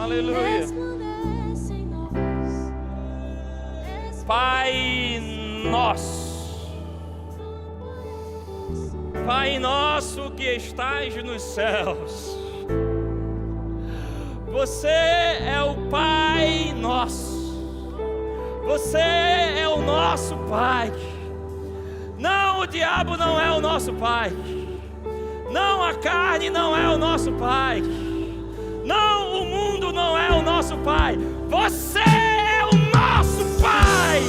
Aleluia. Pai nosso, Pai nosso que estás nos céus, Você é o Pai nosso, Você é o nosso Pai. Não, o diabo não é o nosso Pai. Não, a carne não é o nosso Pai. Não, o mundo não é o nosso Pai. Você é o nosso Pai.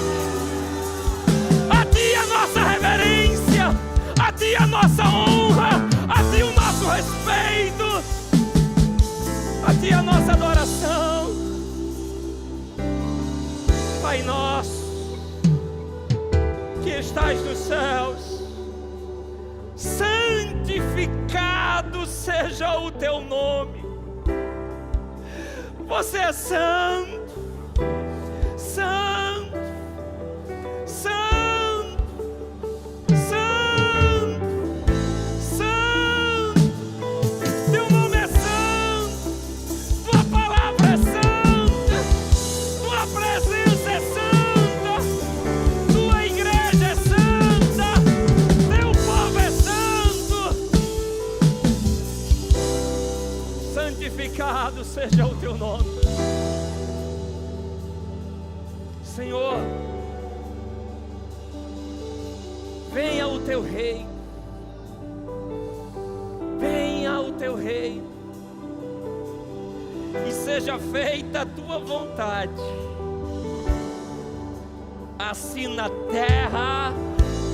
A Ti a nossa reverência, a Ti a nossa honra, a Ti o nosso respeito, a Ti a nossa adoração. Pai nosso, que estás nos céus, santificado seja o Teu nome. Você é santo, santo, santo, santo, santo. Teu nome é santo, Tua palavra é santa, Tua presença é santa, Tua igreja é santa, Teu povo é santo. Santificado seja o Teu nome. Senhor, venha o Teu reino, venha o Teu reino, e seja feita a Tua vontade, assim na terra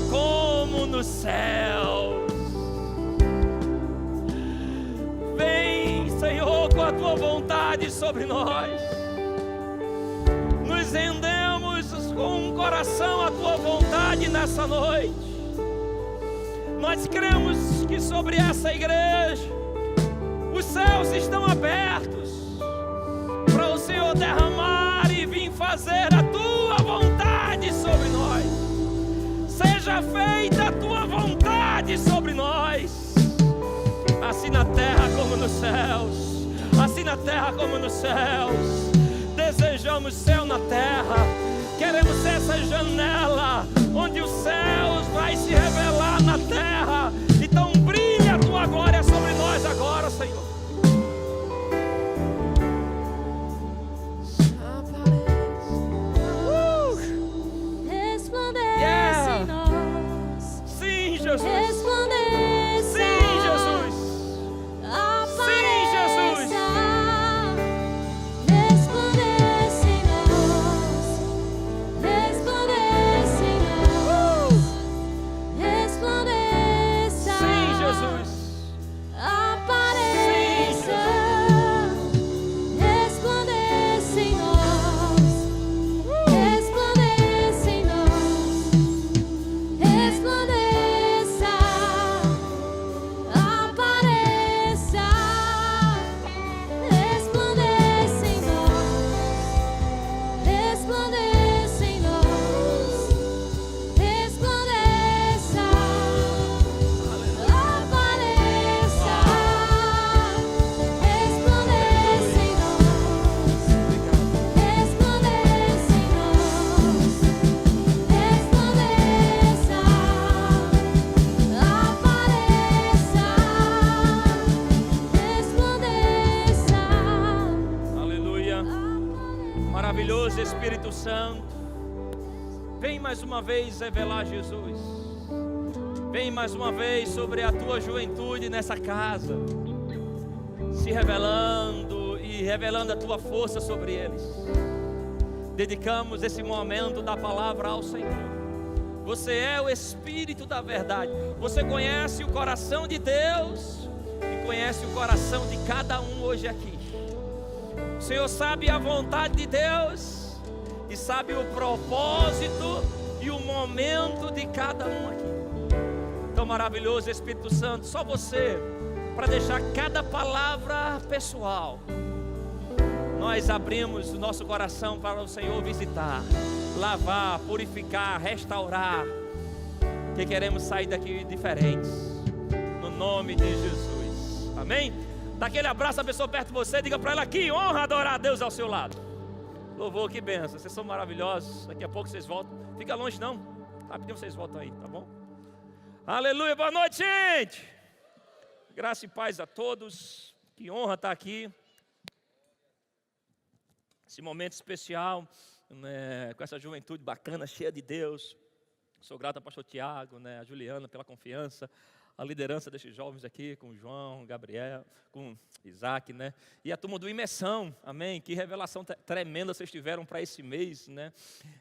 como nos céus. Vem, Senhor, com a Tua vontade sobre nós. Nos rendemos com um coração à Tua vontade nessa noite. Nós cremos que sobre essa igreja os céus estão abertos para o Senhor derramar e vir fazer a Tua vontade sobre nós. Seja feita a Tua vontade sobre nós, assim na terra como nos céus, assim na terra como nos céus. Desejamos céu na terra, queremos ser essa janela onde os céus vai se revelar na terra. Então brilha a Tua glória sobre nós agora, Senhor. Resplandece em nós. Sim, Jesus. Resplandeça. Sim, Jesus. Sim, Jesus. Resplandece em nós. Resplandece em nós. Resplandeça. Sim, Jesus. Apareça. Resplandece em nós. Resplandece em nós. Resplandeça. Apareça. Resplandece em nós. Resplandece em nós. Resplandeça. Apareça. Resplandece em nós. Resplandece em nós. Resplandeça. Apareça. Resplandeça. Aleluia. Maravilhoso Espírito Santo, vem mais uma vez revelar Jesus. Vem mais uma vez sobre a Tua juventude nessa casa, se revelando e revelando a Tua força sobre eles. Dedicamos esse momento da palavra ao Senhor. Você é o Espírito da verdade. Você conhece o coração de Deus e conhece o coração de cada um hoje aqui. O Senhor sabe a vontade de Deus e sabe o propósito e o momento de cada um aqui. Tão maravilhoso Espírito Santo, só você, para deixar cada palavra pessoal. Nós abrimos o nosso coração para o Senhor visitar, lavar, purificar, restaurar, que queremos sair daqui diferentes, no nome de Jesus, amém? Dá aquele abraço à pessoa perto de você, diga para ela: que honra adorar a Deus ao seu lado. Louvor, que bênção, vocês são maravilhosos. Daqui a pouco vocês voltam. Fica longe não, rapidinho vocês voltam aí, tá bom? Aleluia, boa noite, gente. Graça e paz a todos. Que honra estar aqui. Esse momento especial, né, com essa juventude bacana, cheia de Deus. Sou grato ao pastor Tiago, né, a Juliana pela confiança, a liderança desses jovens aqui, com o João, Gabriel, com Isaac, né? E a turma do Imersão, amém? Que revelação tremenda vocês tiveram para esse mês, né?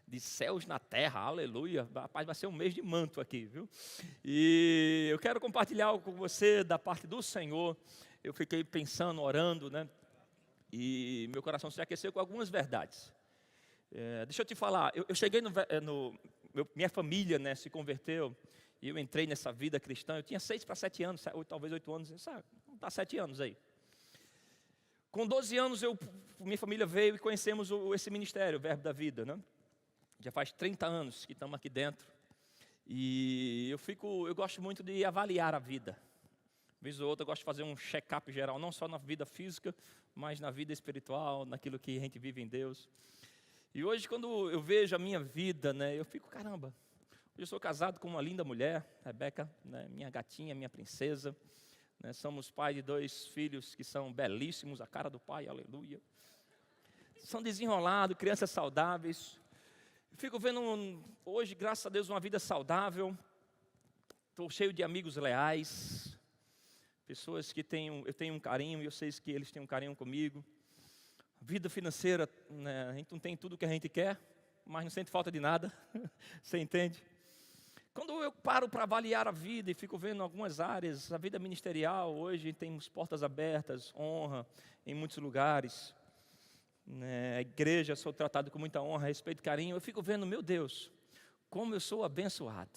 De céus na terra, aleluia. Rapaz, vai ser um mês de manto aqui, viu? E eu quero compartilhar algo com você da parte do Senhor. Eu fiquei pensando, orando, né? E meu coração se aqueceu com algumas verdades. Deixa eu te falar, eu cheguei minha família, né, se converteu. E eu entrei nessa vida cristã, eu tinha 6 para 7 anos, talvez 8 anos, sabe? Está 7 anos aí. Com 12 anos, minha família veio e conhecemos esse ministério, o Verbo da Vida, né? Já faz 30 anos que estamos aqui dentro. E eu gosto muito de avaliar a vida. Vez ou outra, eu gosto de fazer um check-up geral, não só na vida física, mas na vida espiritual, naquilo que a gente vive em Deus. E hoje, quando eu vejo a minha vida, né, eu fico, caramba. Eu sou casado com uma linda mulher, Rebeca, né, minha gatinha, minha princesa. Né, somos pai de 2 filhos que são belíssimos, a cara do pai, aleluia. São desenrolados, crianças saudáveis. Eu fico vendo hoje, graças a Deus, uma vida saudável. Estou cheio de amigos leais. Pessoas que eu tenho um carinho e eu sei que eles têm um carinho comigo. Vida financeira, né, a gente não tem tudo o que a gente quer, mas não sente falta de nada. Você entende? Quando eu paro para avaliar a vida e fico vendo algumas áreas, a vida ministerial, hoje temos portas abertas, honra em muitos lugares. A igreja, sou tratado com muita honra, respeito e carinho. Eu fico vendo, meu Deus, como eu sou abençoado.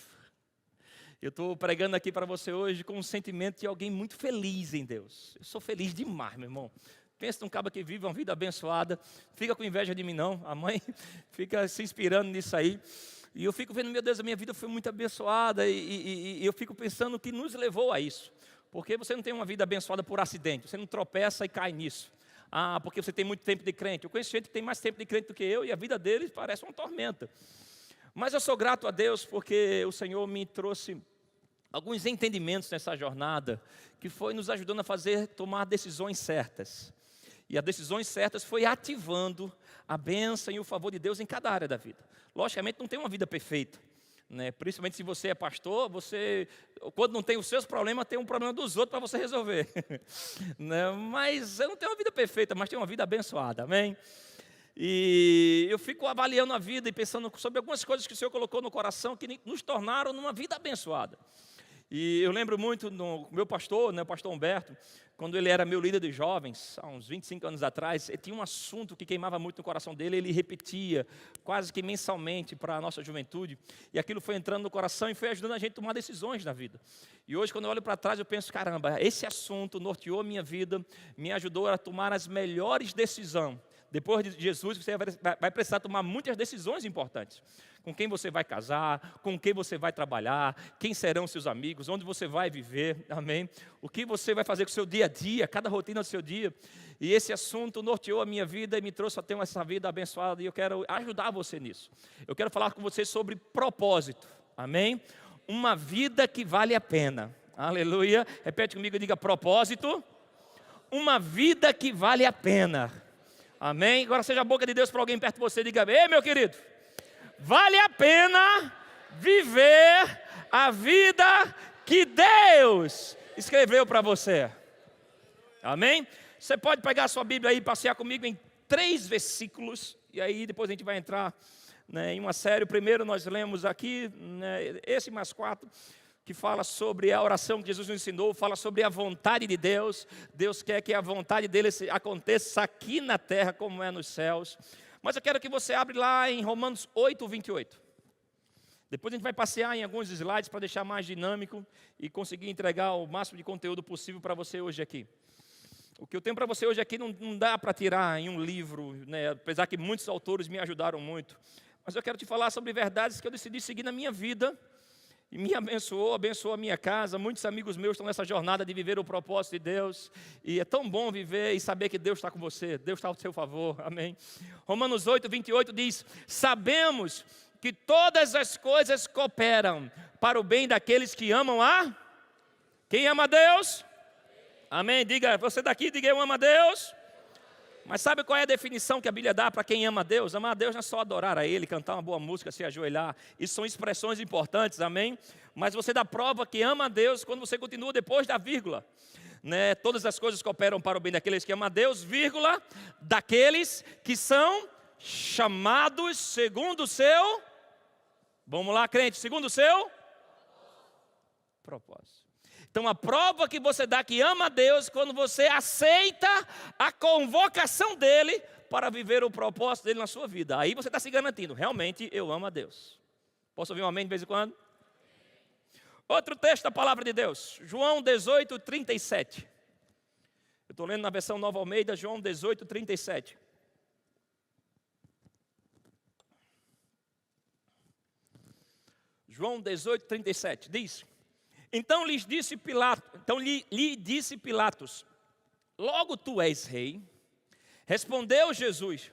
Eu estou pregando aqui para você hoje com um sentimento de alguém muito feliz em Deus. Eu sou feliz demais, meu irmão. Pensa num cara que vive uma vida abençoada, fica com inveja de mim não, a mãe fica se inspirando nisso aí. E eu fico vendo, meu Deus, a minha vida foi muito abençoada e eu fico pensando o que nos levou a isso. Porque você não tem uma vida abençoada por acidente, você não tropeça e cai nisso. Ah, porque você tem muito tempo de crente. Eu conheço gente que tem mais tempo de crente do que eu e a vida deles parece uma tormenta. Mas eu sou grato a Deus porque o Senhor me trouxe alguns entendimentos nessa jornada que foi nos ajudando a tomar decisões certas. E as decisões certas foi ativando a bênção e o favor de Deus em cada área da vida. Logicamente não tem uma vida perfeita, né? Principalmente se você é pastor, quando não tem os seus problemas, tem um problema dos outros para você resolver. Né? Mas eu não tenho uma vida perfeita, mas tenho uma vida abençoada, amém? E eu fico avaliando a vida e pensando sobre algumas coisas que o Senhor colocou no coração que nos tornaram numa vida abençoada. E eu lembro muito do meu pastor, né, o pastor Humberto, quando ele era meu líder de jovens, há uns 25 anos atrás, ele tinha um assunto que queimava muito no coração dele, ele repetia quase que mensalmente para a nossa juventude, e aquilo foi entrando no coração e foi ajudando a gente a tomar decisões na vida. E hoje, quando eu olho para trás, eu penso, caramba, esse assunto norteou a minha vida, me ajudou a tomar as melhores decisões. Depois de Jesus, você vai precisar tomar muitas decisões importantes. Com quem você vai casar, com quem você vai trabalhar, quem serão seus amigos, onde você vai viver, amém? O que você vai fazer com o seu dia a dia, cada rotina do seu dia. E esse assunto norteou a minha vida e me trouxe a ter essa vida abençoada e eu quero ajudar você nisso. Eu quero falar com você sobre propósito, amém? Uma vida que vale a pena, aleluia. Repete comigo e diga propósito. Uma vida que vale a pena. Amém? Agora seja a boca de Deus para alguém perto de você e diga: ei, meu querido, vale a pena viver a vida que Deus escreveu para você. Amém? Você pode pegar a sua Bíblia aí e passear comigo em 3 versículos. E aí depois a gente vai entrar, né, em uma série. Primeiro nós lemos aqui, né, esse mais 4. Que fala sobre a oração que Jesus nos ensinou, fala sobre a vontade de Deus. Deus quer que a vontade dele aconteça aqui na terra como é nos céus. Mas eu quero que você abra lá em Romanos 8, 28. Depois a gente vai passear em alguns slides para deixar mais dinâmico e conseguir entregar o máximo de conteúdo possível para você hoje aqui. O que eu tenho para você hoje aqui não dá para tirar em um livro, né? Apesar que muitos autores me ajudaram muito. Mas eu quero te falar sobre verdades que eu decidi seguir na minha vida. E me abençoou, abençoou a minha casa. Muitos amigos meus estão nessa jornada de viver o propósito de Deus. E é tão bom viver e saber que Deus está com você. Deus está ao seu favor, amém. Romanos 8, 28 diz: sabemos que todas as coisas cooperam para o bem daqueles que amam a... Quem ama a Deus? Amém, diga, você daqui, diga eu amo a Deus. Mas sabe qual é a definição que a Bíblia dá para quem ama a Deus? Amar a Deus não é só adorar a Ele, cantar uma boa música, se ajoelhar. Isso são expressões importantes, amém? Mas você dá prova que ama a Deus quando você continua depois da vírgula. Né? Todas as coisas cooperam para o bem daqueles que amam a Deus, vírgula, daqueles que são chamados segundo o seu... Vamos lá, crente, segundo o seu propósito. Então a prova que você dá que ama a Deus, quando você aceita a convocação dEle para viver o propósito dEle na sua vida. Aí você está se garantindo, realmente eu amo a Deus. Posso ouvir um amém de vez em quando? Outro texto da palavra de Deus, João 18, 37. Eu estou lendo na versão Nova Almeida, João 18, 37. João 18, 37, diz... Então lhe disse Pilatos, logo tu és rei? Respondeu Jesus,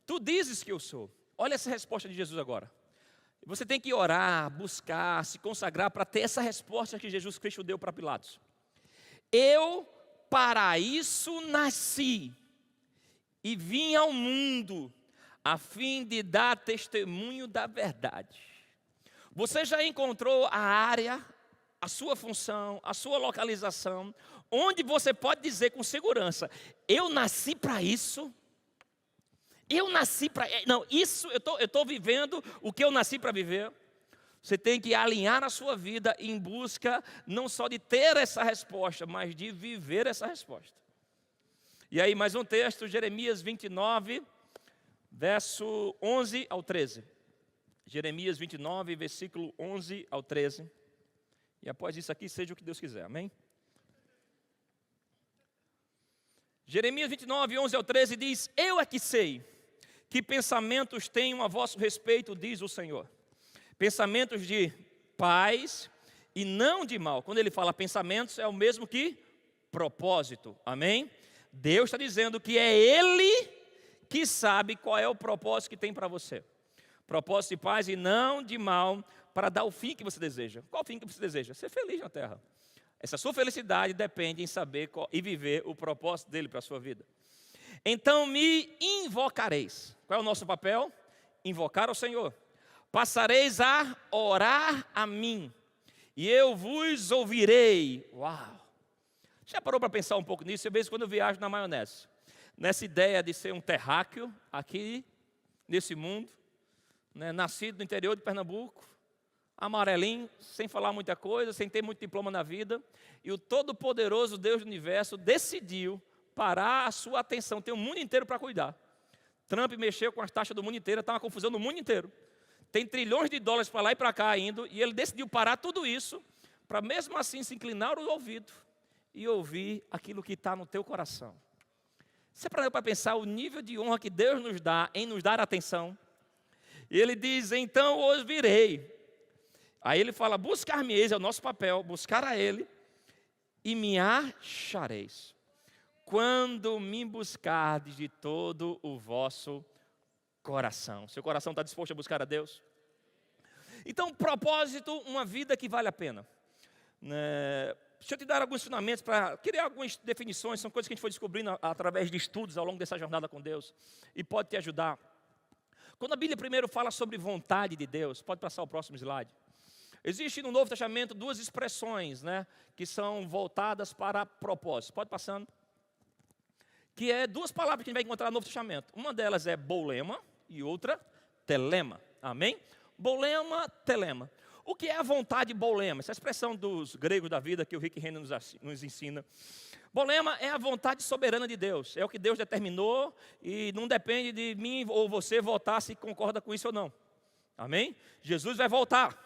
tu dizes que eu sou. Olha essa resposta de Jesus agora. Você tem que orar, buscar, se consagrar para ter essa resposta que Jesus Cristo deu para Pilatos. Eu para isso nasci e vim ao mundo, a fim de dar testemunho da verdade. Você já encontrou a área, a sua função, a sua localização, onde você pode dizer com segurança, eu nasci para isso, eu nasci para... Não, isso, eu estou vivendo o que eu nasci para viver. Você tem que alinhar a sua vida em busca, não só de ter essa resposta, mas de viver essa resposta. E aí, mais um texto, Jeremias 29, verso 11 ao 13. Jeremias 29, versículo 11 ao 13. E após isso aqui, seja o que Deus quiser, amém? Jeremias 29, 11 ao 13 diz, eu é que sei que pensamentos tenho a vosso respeito, diz o Senhor. Pensamentos de paz e não de mal. Quando ele fala pensamentos, é o mesmo que propósito, amém? Deus está dizendo que é Ele que sabe qual é o propósito que tem para você. Propósito de paz e não de mal, para dar o fim que você deseja. Qual o fim que você deseja? Ser feliz na terra. Essa sua felicidade depende em saber e viver o propósito dele para a sua vida. Então me invocareis. Qual é o nosso papel? Invocar ao Senhor. Passareis a orar a mim, e eu vos ouvirei. Uau! Já parou para pensar um pouco nisso? Eu vejo quando eu viajo na maionese. Nessa ideia de ser um terráqueo aqui, nesse mundo, né, nascido no interior de Pernambuco, amarelinho, sem falar muita coisa, sem ter muito diploma na vida, e o todo-poderoso Deus do universo decidiu parar a sua atenção, tem o mundo inteiro para cuidar. Trump mexeu com as taxas do mundo inteiro, está uma confusão no mundo inteiro. Tem trilhões de dólares para lá e para cá indo, e ele decidiu parar tudo isso, para mesmo assim se inclinar o ouvido e ouvir aquilo que está no teu coração. Você parou para pensar o nível de honra que Deus nos dá em nos dar atenção? E ele diz, então os virei. Aí ele fala, buscar-me-eis, é o nosso papel, buscar a Ele, e me achareis, quando me buscardes de todo o vosso coração. Seu coração está disposto a buscar a Deus? Então, propósito, uma vida que vale a pena. Deixa eu te dar alguns ensinamentos para criar algumas definições, são coisas que a gente foi descobrindo através de estudos ao longo dessa jornada com Deus, e pode te ajudar. Quando a Bíblia primeiro fala sobre vontade de Deus, pode passar o próximo slide. Existe no Novo Testamento duas expressões, né, que são voltadas para propósito. Pode passando. Que é duas palavras que a gente vai encontrar no Novo Testamento. Uma delas é bolema e outra telema. Amém? Bolema, telema. O que é a vontade bolema? Essa expressão dos gregos da vida que o Rick Renner nos ensina. Bolema é a vontade soberana de Deus. É o que Deus determinou e não depende de mim ou você votar se concorda com isso ou não. Amém? Jesus vai voltar.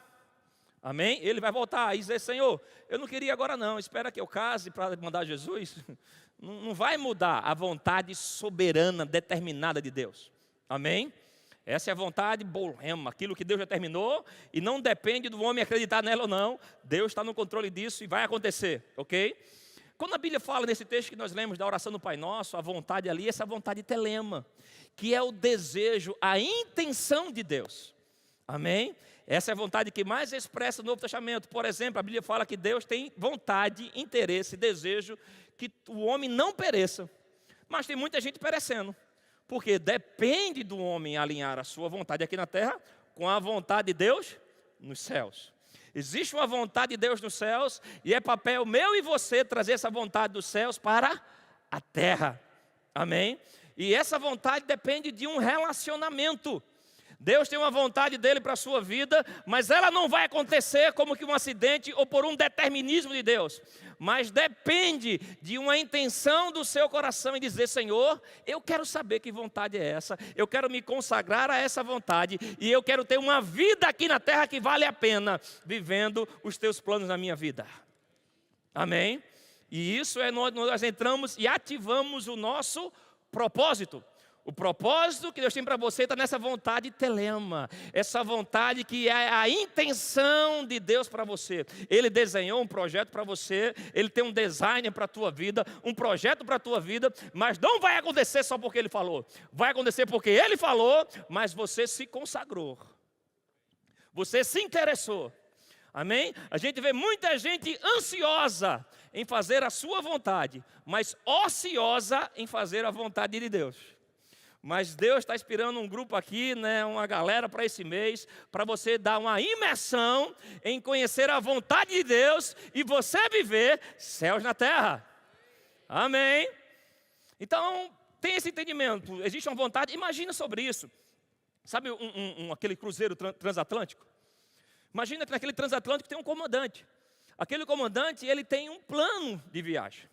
Amém? Ele vai voltar e dizer, Senhor, eu não queria agora não, espera que eu case para mandar Jesus. Não vai mudar a vontade soberana, determinada de Deus. Amém? Essa é a vontade bolema, aquilo que Deus determinou e não depende do homem acreditar nela ou não. Deus está no controle disso e vai acontecer, ok? Quando a Bíblia fala nesse texto que nós lemos da oração do Pai Nosso, a vontade ali, essa vontade telema, que é o desejo, a intenção de Deus. Amém? Essa é a vontade que mais expressa no Novo Testamento. Por exemplo, a Bíblia fala que Deus tem vontade, interesse, desejo que o homem não pereça. Mas tem muita gente perecendo. Porque depende do homem alinhar a sua vontade aqui na terra com a vontade de Deus nos céus. Existe uma vontade de Deus nos céus e é papel meu e você trazer essa vontade dos céus para a terra. Amém? E essa vontade depende de um relacionamento. Deus tem uma vontade dele para a sua vida, mas ela não vai acontecer como que um acidente ou por um determinismo de Deus. Mas depende de uma intenção do seu coração em dizer: Senhor, eu quero saber que vontade é essa, eu quero me consagrar a essa vontade e eu quero ter uma vida aqui na terra que vale a pena, vivendo os teus planos na minha vida. Amém? E isso é nós entramos e ativamos o nosso propósito. O propósito que Deus tem para você está nessa vontade telema, essa vontade que é a intenção de Deus para você. Ele desenhou um projeto para você, Ele tem um design para a tua vida, um projeto para a tua vida, mas não vai acontecer só porque Ele falou. Vai acontecer porque Ele falou, mas você se consagrou. Você se interessou. Amém? A gente vê muita gente ansiosa em fazer a sua vontade, mas ociosa em fazer a vontade de Deus. Mas Deus está inspirando um grupo aqui, né, uma galera para esse mês, para você dar uma imersão em conhecer a vontade de Deus e você viver céus na terra. Amém? Então, tem esse entendimento, existe uma vontade, imagina sobre isso. Sabe aquele cruzeiro transatlântico? Imagina que naquele transatlântico tem um comandante. Aquele comandante, ele tem um plano de viagem.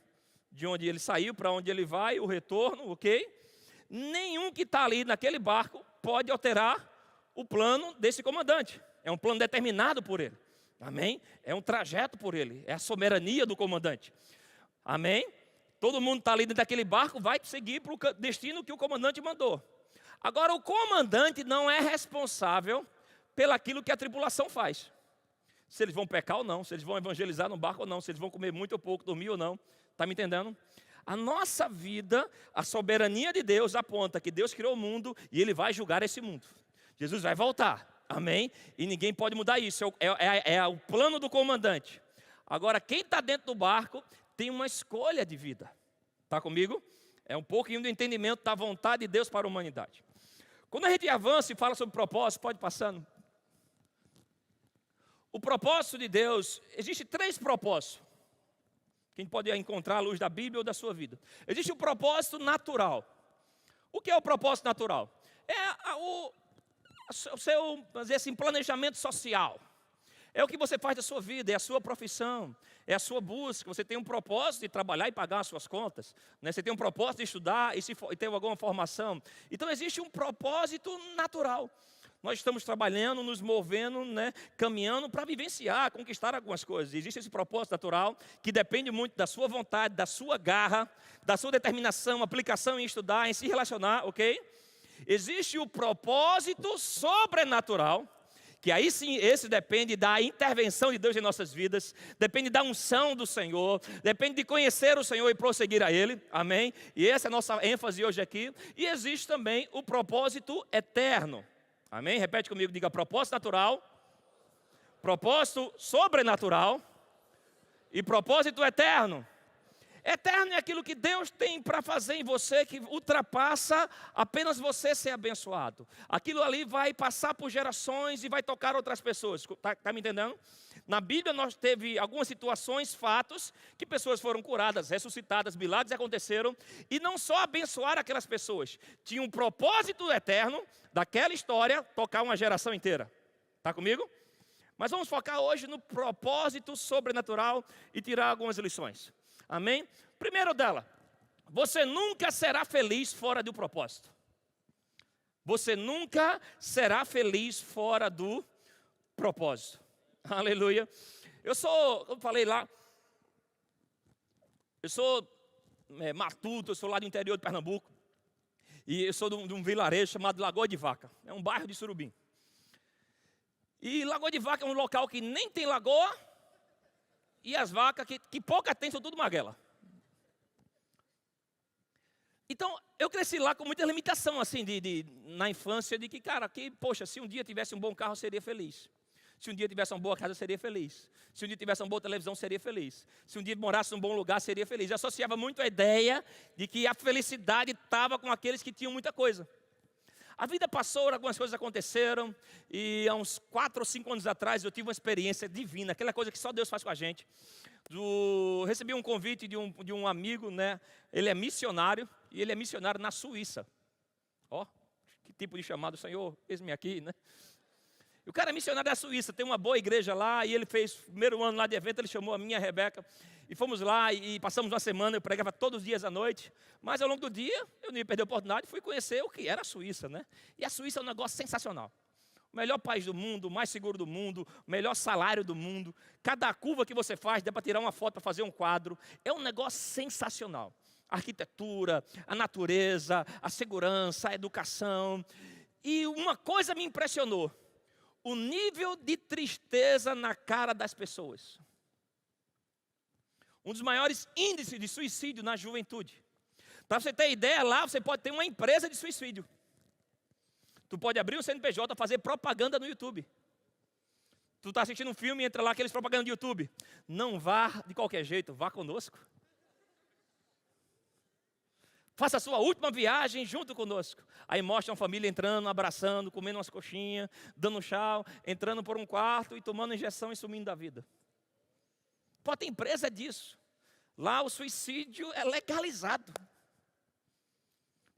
De onde ele saiu, para onde ele vai, o retorno, ok? Nenhum que está ali naquele barco pode alterar o plano desse comandante. É um plano determinado por ele. Amém? É um trajeto por ele. É a soberania do comandante. Amém? Todo mundo está ali dentro daquele barco, vai seguir para o destino que o comandante mandou. Agora, o comandante não é responsável pelaquilo que a tripulação faz. Se eles vão pecar ou não, se eles vão evangelizar no barco ou não, se eles vão comer muito ou pouco, dormir ou não. Está me entendendo? A nossa vida, a soberania de Deus aponta que Deus criou o mundo e Ele vai julgar esse mundo. Jesus vai voltar, amém? E ninguém pode mudar isso, é o plano do comandante. Agora, quem está dentro do barco tem uma escolha de vida. Está comigo? É um pouquinho do entendimento da vontade de Deus para a humanidade. Quando a gente avança e fala sobre propósito, pode passando. O propósito de Deus, existe 3 propósitos. Quem pode encontrar à luz da Bíblia ou da sua vida. Existe o propósito natural. O que é o propósito natural? É o seu, vamos dizer assim, planejamento social. É o que você faz da sua vida, é a sua profissão, é a sua busca. Você tem um propósito de trabalhar e pagar as suas contas, né? Você tem um propósito de estudar e ter alguma formação. Então existe um propósito natural. Nós estamos trabalhando, nos movendo, né, caminhando para vivenciar, conquistar algumas coisas. Existe esse propósito natural que depende muito da sua vontade, da sua garra, da sua determinação, aplicação em estudar, em se relacionar, ok? Existe o propósito sobrenatural, que aí sim, esse depende da intervenção de Deus em nossas vidas, depende da unção do Senhor, depende de conhecer o Senhor e prosseguir a Ele, amém? E essa é a nossa ênfase hoje aqui. E existe também o propósito eterno. Amém? Repete comigo, diga propósito natural, propósito sobrenatural e propósito eterno. Eterno é aquilo que Deus tem para fazer em você que ultrapassa apenas você ser abençoado. Aquilo ali vai passar por gerações e vai tocar outras pessoas. Está me entendendo? Na Bíblia nós teve algumas situações, fatos, que pessoas foram curadas, ressuscitadas, milagres aconteceram. E não só abençoar aquelas pessoas. Tinha um propósito eterno daquela história tocar uma geração inteira. Está comigo? Mas vamos focar hoje no propósito sobrenatural e tirar algumas lições. Amém? Primeiro dela, você nunca será feliz fora do propósito. Você nunca será feliz fora do propósito. Aleluia. Eu falei lá, eu sou matuto, eu sou lá do interior de Pernambuco. E eu sou de um vilarejo chamado Lagoa de Vaca. É um bairro de Surubim. E Lagoa de Vaca é um local que nem tem lagoa. E as vacas, que pouca tem, são tudo maguela. Então, eu cresci lá com muita limitação, assim, na infância, de que, cara, poxa, se um dia tivesse um bom carro, eu seria feliz. Se um dia tivesse uma boa casa, eu seria feliz. Se um dia tivesse uma boa televisão, eu seria feliz. Se um dia morasse num bom lugar, eu seria feliz. Eu associava muito a ideia de que a felicidade estava com aqueles que tinham muita coisa. A vida passou, algumas coisas aconteceram, e há uns 4 ou 5 anos atrás eu tive uma experiência divina, aquela coisa que só Deus faz com a gente. Recebi um convite de um amigo, né? Ele é missionário, e ele é missionário na Suíça. Ó, que tipo de chamado, Senhor, eis-me aqui, né? E o cara é missionário da Suíça, tem uma boa igreja lá, e ele fez o primeiro ano lá de evento, ele chamou a minha e a Rebeca, e fomos lá, e passamos uma semana, eu pregava todos os dias à noite, mas ao longo do dia, eu não ia perder a oportunidade, fui conhecer o que era a Suíça, né? E a Suíça é um negócio sensacional. O melhor país do mundo, o mais seguro do mundo, o melhor salário do mundo, cada curva que você faz, dá para tirar uma foto, para fazer um quadro, é um negócio sensacional. A arquitetura, a natureza, a segurança, a educação, e uma coisa me impressionou, o nível de tristeza na cara das pessoas. Um dos maiores índices de suicídio na juventude. Para você ter ideia, lá você pode ter uma empresa de suicídio. Tu pode abrir o CNPJ, fazer propaganda no YouTube. Tu está assistindo um filme e entra lá aqueles propagandas do YouTube. Não vá de qualquer jeito, vá conosco. Faça a sua última viagem junto conosco. Aí mostra uma família entrando, abraçando, comendo umas coxinhas, dando chá, entrando por um quarto e tomando injeção e sumindo da vida. Pô, tem empresa disso. Lá o suicídio é legalizado.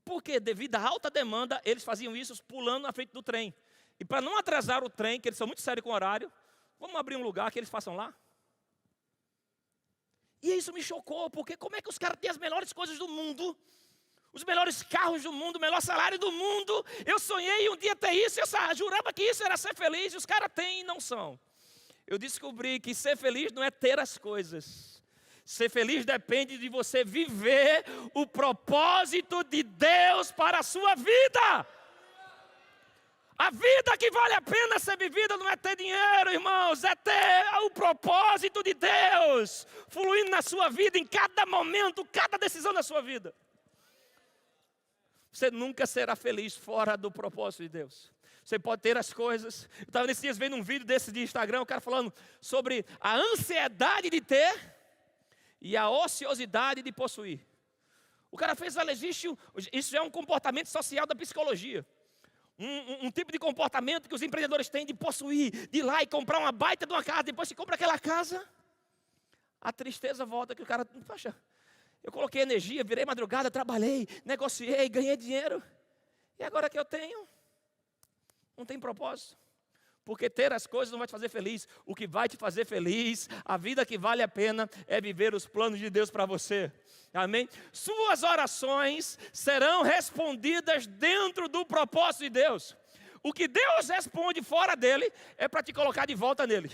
Porque devido à alta demanda, eles faziam isso pulando na frente do trem. E para não atrasar o trem, que eles são muito sérios com o horário, vamos abrir um lugar que eles façam lá. E isso me chocou, porque como é que os caras têm as melhores coisas do mundo, os melhores carros do mundo, o melhor salário do mundo? Eu sonhei um dia ter isso, eu jurava que isso era ser feliz, e os caras têm e não são. Eu descobri que ser feliz não é ter as coisas. Ser feliz depende de você viver o propósito de Deus para a sua vida. A vida que vale a pena ser vivida não é ter dinheiro, irmãos, é ter o propósito de Deus fluindo na sua vida, em cada momento, cada decisão da sua vida. Você nunca será feliz fora do propósito de Deus. Você pode ter as coisas. Eu estava nesses dias vendo um vídeo desse de Instagram, o cara falando sobre a ansiedade de ter e a ociosidade de possuir. O cara fez, olha, isso é um comportamento social da psicologia. Um tipo de comportamento que os empreendedores têm de possuir, de ir lá e comprar uma baita de uma casa. Depois que compra aquela casa, a tristeza volta, que o cara, poxa, eu coloquei energia, virei madrugada, trabalhei, negociei, ganhei dinheiro. E agora que eu tenho, não tem propósito. Porque ter as coisas não vai te fazer feliz. O que vai te fazer feliz, a vida que vale a pena, é viver os planos de Deus para você. Amém? Suas orações serão respondidas dentro do propósito de Deus. O que Deus responde fora dele, é para te colocar de volta nele.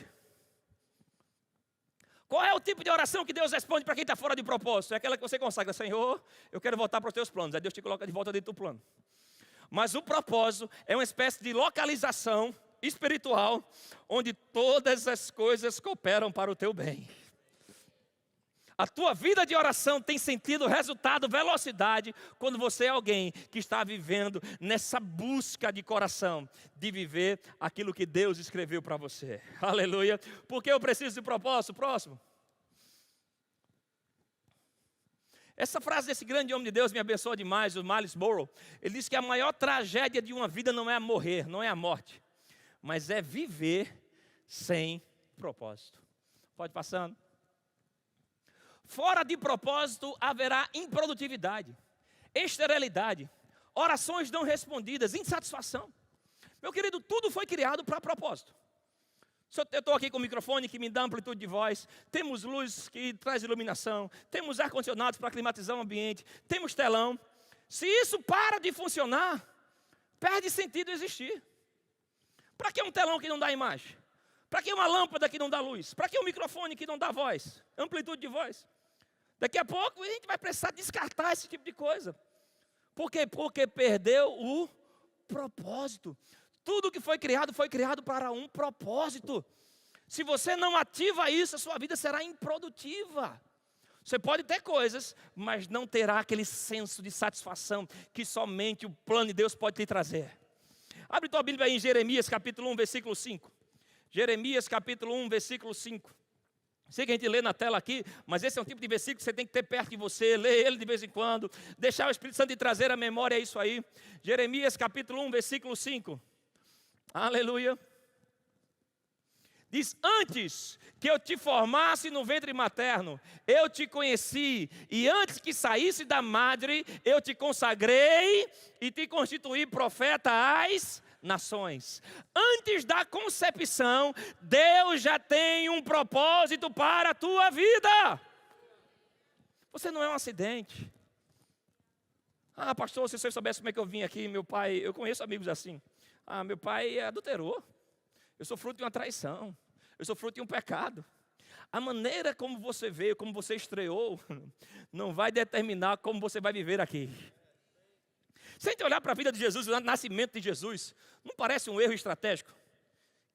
Qual é o tipo de oração que Deus responde para quem está fora de propósito? É aquela que você consagra, Senhor, eu quero voltar para os teus planos. Aí Deus te coloca de volta dentro do plano. Mas o propósito é uma espécie de localização espiritual, onde todas as coisas cooperam para o teu bem. A tua vida de oração tem sentido, resultado, velocidade, quando você é alguém que está vivendo nessa busca de coração, de viver aquilo que Deus escreveu para você. Aleluia. Porque eu preciso de propósito. Próximo. Essa frase desse grande homem de Deus me abençoa demais, o Miles Monroe. Ele diz que a maior tragédia de uma vida não é morrer, não é a morte, mas é viver sem propósito. Pode passando. Fora de propósito haverá improdutividade, esterilidade, orações não respondidas, insatisfação. Meu querido, tudo foi criado para propósito. Eu estou aqui com o microfone que me dá amplitude de voz, temos luz que traz iluminação, temos ar-condicionado para climatizar o ambiente, temos telão. Se isso para de funcionar, perde sentido existir. Para que um telão que não dá imagem? Para que uma lâmpada que não dá luz? Para que um microfone que não dá voz? Amplitude de voz? Daqui a pouco a gente vai precisar descartar esse tipo de coisa. Por quê? Porque perdeu o propósito. Tudo que foi criado para um propósito. Se você não ativa isso, a sua vida será improdutiva. Você pode ter coisas, mas não terá aquele senso de satisfação que somente o plano de Deus pode te trazer. Abre tua Bíblia aí em Jeremias capítulo 1, versículo 5. Jeremias capítulo 1, versículo 5. Sei que a gente lê na tela aqui, mas esse é um tipo de versículo que você tem que ter perto de você, ler ele de vez em quando, deixar o Espírito Santo te trazer a memória, é isso aí. Jeremias capítulo 1, versículo 5. Aleluia. Diz, antes que eu te formasse no ventre materno, eu te conheci, e antes que saísse da madre, eu te consagrei e te constituí profeta às nações. Antes da concepção, Deus já tem um propósito para a tua vida. Você não é um acidente. Ah, pastor, se você soubesse como é que eu vim aqui, meu pai, eu conheço amigos assim. Ah, meu pai adulterou. Eu sou fruto de uma traição. Eu sou fruto de um pecado. A maneira como você veio, como você estreou, não vai determinar como você vai viver aqui. Se a gente olhar para a vida de Jesus, o nascimento de Jesus, não parece um erro estratégico?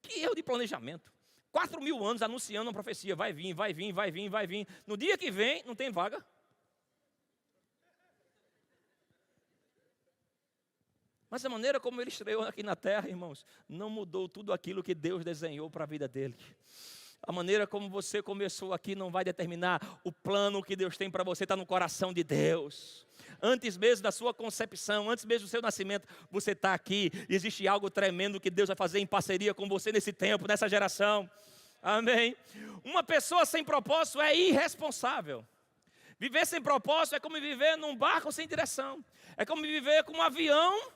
Que erro de planejamento. 4.000 anos anunciando uma profecia, vai vir, vai vir, vai vir, vai vir. No dia que vem, não tem vaga. Mas a maneira como ele estreou aqui na terra, irmãos, não mudou tudo aquilo que Deus desenhou para a vida dele. A maneira como você começou aqui não vai determinar o plano que Deus tem para você, está no coração de Deus. Antes mesmo da sua concepção, antes mesmo do seu nascimento, você está aqui. Existe algo tremendo que Deus vai fazer em parceria com você nesse tempo, nessa geração. Amém? Uma pessoa sem propósito é irresponsável. Viver sem propósito é como viver num barco sem direção. É como viver com um avião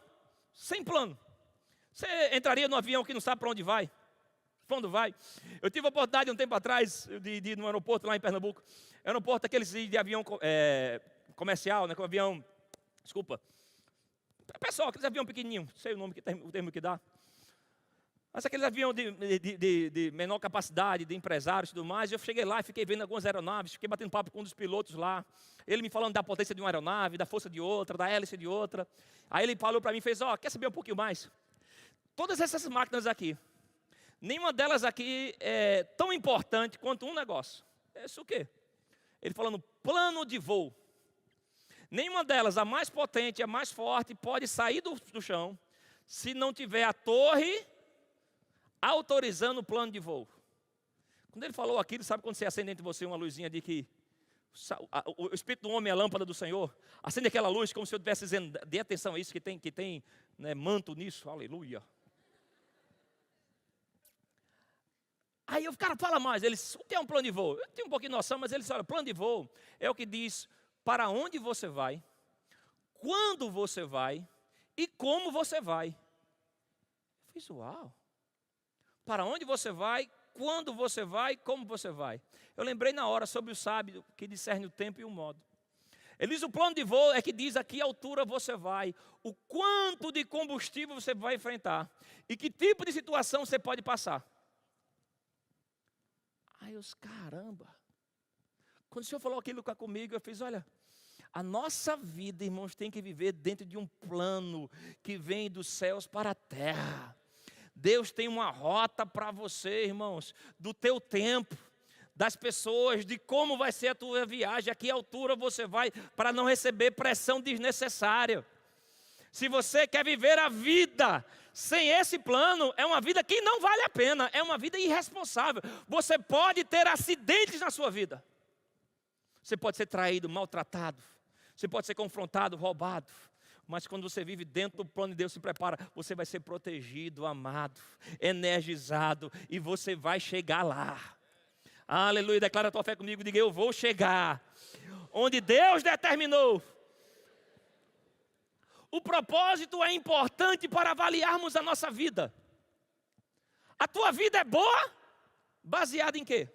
sem plano. Você entraria no avião que não sabe para onde vai? Para onde vai? Eu tive a oportunidade um tempo atrás de ir no aeroporto lá em Pernambuco. Aeroporto aqueles de avião comercial, né? Com avião, desculpa. Pessoal, aqueles avião pequenininho, sei o nome, o termo que dá. Mas aqueles aviões de menor capacidade, de empresários e tudo mais. Eu cheguei lá e fiquei vendo algumas aeronaves, fiquei batendo papo com um dos pilotos lá. Ele me falando da potência de uma aeronave, da força de outra, da hélice de outra. Aí ele falou para mim e fez, quer saber um pouquinho mais? Todas essas máquinas aqui, nenhuma delas aqui é tão importante quanto um negócio. Isso o quê? Ele falando, plano de voo. Nenhuma delas, a mais potente, a mais forte, pode sair do chão se não tiver a torre autorizando o plano de voo. Quando ele falou aquilo, sabe quando você acende entre você uma luzinha de que o Espírito do homem é a lâmpada do Senhor? Acende aquela luz como se eu estivesse dizendo, dê atenção a isso que tem né, manto nisso, aleluia. Aí o cara fala mais, ele tem um plano de voo. Eu tenho um pouquinho de noção, mas ele diz, olha, plano de voo é o que diz para onde você vai, quando você vai e como você vai. Eu fiz, uau. Para onde você vai, quando você vai, como você vai. Eu lembrei na hora sobre o sábio que discerne o tempo e o modo. Ele diz, o plano de voo é que diz a que altura você vai, o quanto de combustível você vai enfrentar e que tipo de situação você pode passar. Aí os caramba. Quando o Senhor falou aquilo comigo, eu fiz, olha, a nossa vida, irmãos, tem que viver dentro de um plano que vem dos céus para a terra. Deus tem uma rota para você, irmãos, do teu tempo, das pessoas, de como vai ser a tua viagem, a que altura você vai, para não receber pressão desnecessária. Se você quer viver a vida sem esse plano, é uma vida que não vale a pena, é uma vida irresponsável. Você pode ter acidentes na sua vida. Você pode ser traído, maltratado, você pode ser confrontado, roubado. Mas quando você vive dentro do plano de Deus, se prepara, você vai ser protegido, amado, energizado e você vai chegar lá. Aleluia, declara a tua fé comigo, diga eu vou chegar onde Deus determinou. O propósito é importante para avaliarmos a nossa vida. A tua vida é boa? Baseada em quê?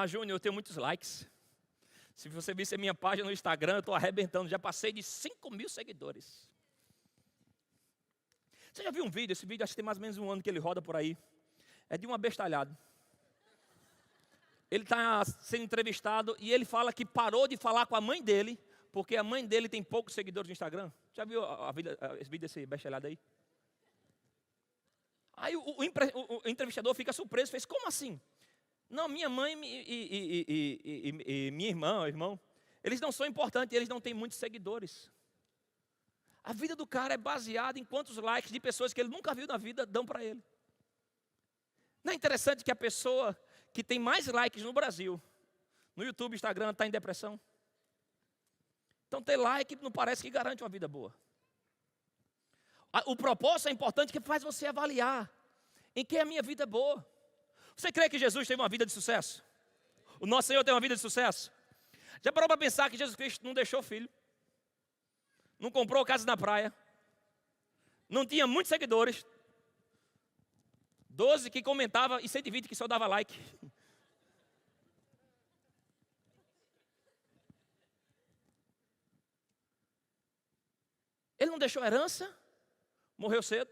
Júnior, eu tenho muitos likes. Se você visse a minha página no Instagram, eu estou arrebentando. Já passei de 5.000 seguidores. Você já viu um vídeo? Esse vídeo acho que tem mais ou menos um ano que ele roda por aí. É de um abestalhado. ele está sendo entrevistado e ele fala que parou de falar com a mãe dele, porque a mãe dele tem poucos seguidores no Instagram. Já viu esse vídeo desse bestelhado aí? Aí o entrevistador fica surpreso, fez, como assim? Não, minha mãe e minha irmã, irmão, eles não são importantes, eles não têm muitos seguidores. A vida do cara é baseada em quantos likes de pessoas que ele nunca viu na vida dão para ele. Não é interessante que a pessoa que tem mais likes no Brasil, no YouTube, Instagram, está em depressão? Então ter like não parece que garante uma vida boa. O propósito é importante, que faz você avaliar em que a minha vida é boa. Você crê que Jesus teve uma vida de sucesso? O nosso Senhor tem uma vida de sucesso? Já parou para pensar que Jesus Cristo não deixou filho? Não comprou casa na praia? Não tinha muitos seguidores? 12 que comentava e 120 que só dava like. Ele não deixou herança? Morreu cedo?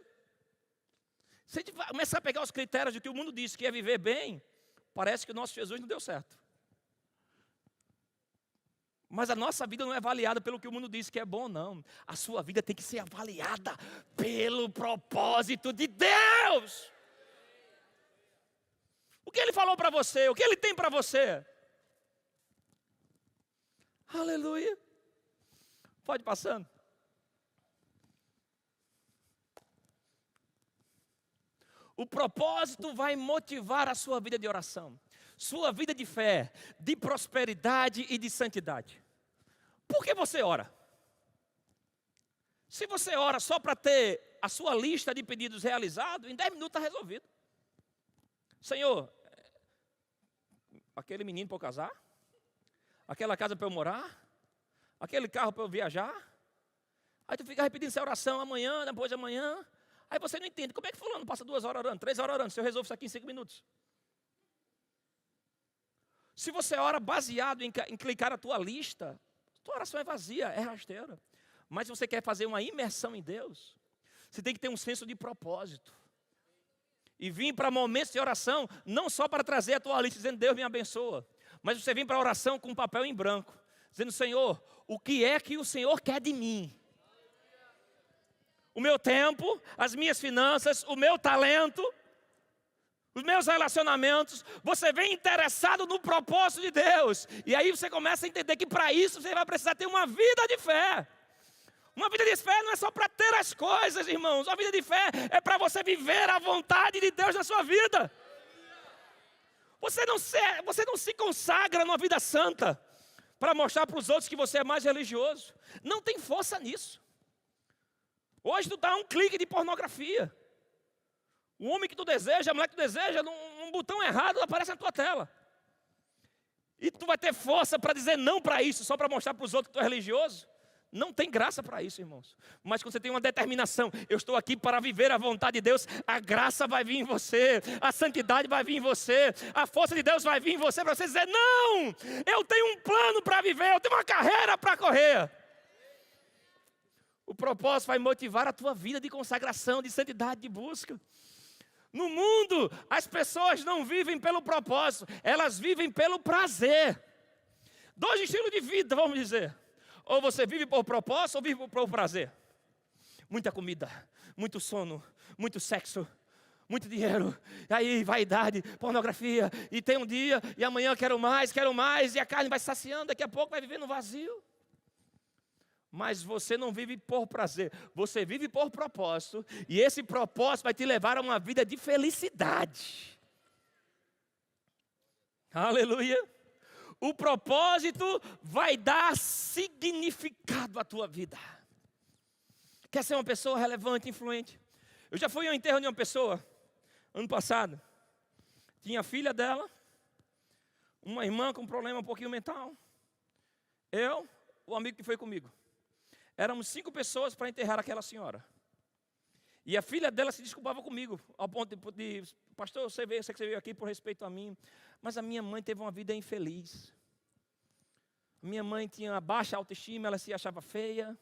Se a gente começar a pegar os critérios de que o mundo diz que é viver bem, parece que o nosso Jesus não deu certo. Mas a nossa vida não é avaliada pelo que o mundo diz que é bom, não. A sua vida tem que ser avaliada pelo propósito de Deus. O que Ele falou para você? O que Ele tem para você? Aleluia. Pode ir passando. O propósito vai motivar a sua vida de oração, sua vida de fé, de prosperidade e de santidade. Por que você ora? Se você ora só para ter a sua lista de pedidos realizados, em 10 minutos está resolvido. Senhor, aquele menino para eu casar, aquela casa para eu morar, aquele carro para eu viajar. Aí tu fica repetindo essa oração amanhã, depois de amanhã. Aí você não entende, como é que fulano passa 2 horas orando, 3 horas orando, se eu resolvo isso aqui em 5 minutos? Se você ora baseado em clicar a tua lista, tua oração é vazia, é rasteira. Mas se você quer fazer uma imersão em Deus, você tem que ter um senso de propósito. E vir para momentos de oração, não só para trazer a tua lista, dizendo Deus me abençoa, mas você vem para a oração com um papel em branco, dizendo Senhor, o que é que o Senhor quer de mim? O meu tempo, as minhas finanças, o meu talento, os meus relacionamentos. Você vem interessado no propósito de Deus. E aí você começa a entender que para isso você vai precisar ter uma vida de fé. Uma vida de fé não é só para ter as coisas, irmãos. Uma vida de fé é para você viver a vontade de Deus na sua vida. Você não se consagra numa vida santa para mostrar para os outros que você é mais religioso. Não tem força nisso. Hoje tu dá um clique de pornografia. O homem que tu deseja, a mulher que tu deseja, num botão errado aparece na tua tela. E tu vai ter força para dizer não para isso, só para mostrar para os outros que tu é religioso? Não tem graça para isso, irmãos. Mas quando você tem uma determinação, eu estou aqui para viver a vontade de Deus, a graça vai vir em você, a santidade vai vir em você, a força de Deus vai vir em você, para você dizer, não, eu tenho um plano para viver, eu tenho uma carreira para correr. O propósito vai motivar a tua vida de consagração, de santidade, de busca. No mundo, as pessoas não vivem pelo propósito, elas vivem pelo prazer. 2 estilos de vida, vamos dizer. Ou você vive por propósito ou vive por prazer. Muita comida, muito sono, muito sexo, muito dinheiro. E aí vaidade, pornografia. E tem um dia, e amanhã quero mais. E a carne vai saciando, daqui a pouco vai viver no vazio. Mas você não vive por prazer, você vive por propósito. E esse propósito vai te levar a uma vida de felicidade. Aleluia. O propósito vai dar significado à tua vida. Quer ser uma pessoa relevante, influente? Eu já fui ao enterro de uma pessoa, ano passado. Tinha a filha dela, uma irmã com um problema um pouquinho mental. Eu, o amigo que foi comigo. Éramos 5 pessoas para enterrar aquela senhora. E a filha dela se desculpava comigo, ao ponto de pastor, eu sei que você veio aqui por respeito a mim, mas a minha mãe teve uma vida infeliz. Minha mãe tinha baixa autoestima, ela se achava feia.